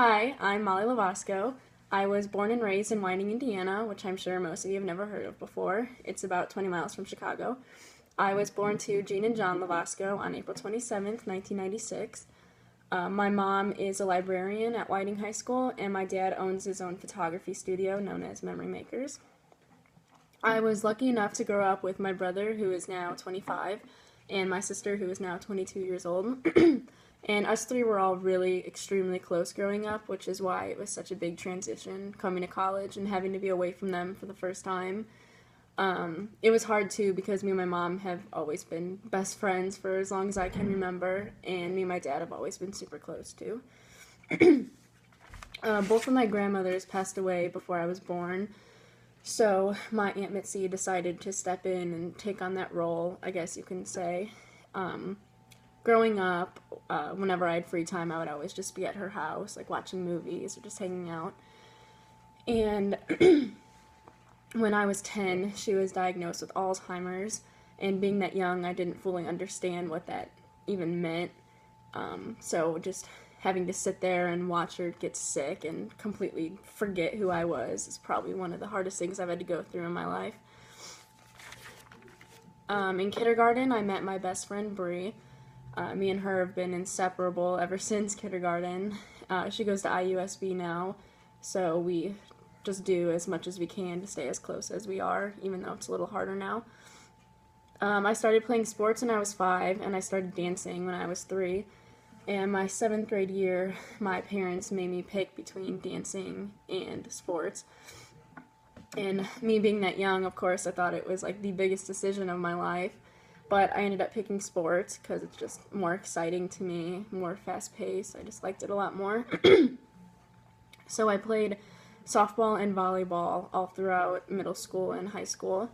Hi, I'm Molly Lavasco. I was born and raised in Whiting, Indiana, which I'm sure most of you have never heard of before. It's about 20 miles from Chicago. I was born to Jean and John Lavasco on April 27th, 1996. My mom is a librarian at Whiting High School, and my dad owns his own photography studio known as Memory Makers. I was lucky enough to grow up with my brother, who is now 25, and my sister, who is now 22 years old. And us three were all really extremely close growing up, which is why it was such a big transition coming to college and having to be away from them for the first time. It was hard too because me and my mom have always been best friends for as long as I can remember, and me and my dad have always been super close too. Both of my grandmothers passed away before I was born, so my Aunt Mitzi decided to step in and take on that role, I guess you can say. Growing up, whenever I had free time, I would always just be at her house, like watching movies or just hanging out. And when I was 10, she was diagnosed with Alzheimer's, and being that young, I didn't fully understand what that even meant. So just having to sit there and watch her get sick and completely forget who I was is probably one of the hardest things I've had to go through in my life. In kindergarten, I met my best friend, Bree. Me and her have been inseparable ever since kindergarten. She goes to IUSB now, so we just do as much as we can to stay as close as we are, even though it's a little harder now. I started playing sports when I was 5, and I started dancing when I was 3. And my 7th grade year, my parents made me pick between dancing and sports. And me being that young, of course, I thought it was like the biggest decision of my life. But I ended up picking sports because it's just more exciting to me, more fast-paced. I just liked it a lot more. So I played softball and volleyball all throughout middle school and high school.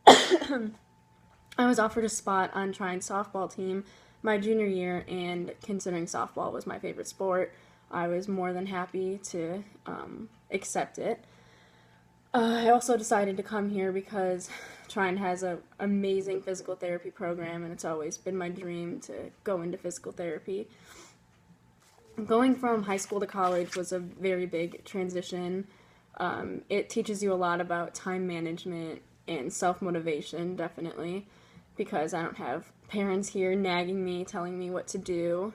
I was offered a spot on Trine's softball team my junior year, and considering softball was my favorite sport, I was more than happy to accept it. I also decided to come here because Trine has an amazing physical therapy program, and it's always been my dream to go into physical therapy. Going from high school to college was a very big transition. It teaches you a lot about time management and self-motivation, definitely, because I don't have parents here nagging me, telling me what to do.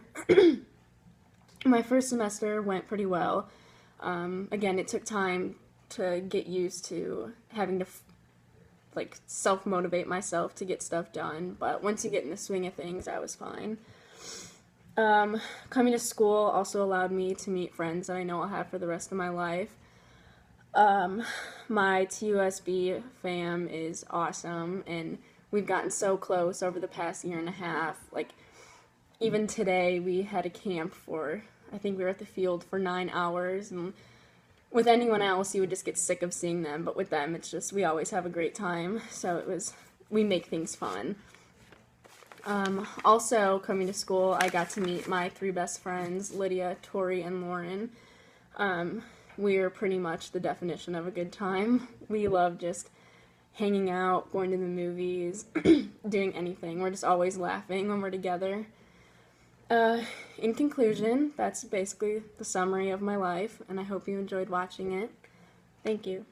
My first semester went pretty well. Again, it took time to get used to having to self-motivate myself to get stuff done, but once you get in the swing of things, I was fine. Coming to school also allowed me to meet friends that I know I'll have for the rest of my life. My TUSB fam is awesome, and we've gotten so close over the past year and a half. Like, even today, we had a camp I think we were at the field for 9 hours, and with anyone else, you would just get sick of seeing them, but with them, it's just, we always have a great time, so we make things fun. Also, coming to school, I got to meet my 3 best friends, Lydia, Tori, and Lauren. We're pretty much the definition of a good time. We love just hanging out, going to the movies, doing anything. We're just always laughing when we're together. In conclusion, that's basically the summary of my life, and I hope you enjoyed watching it. Thank you.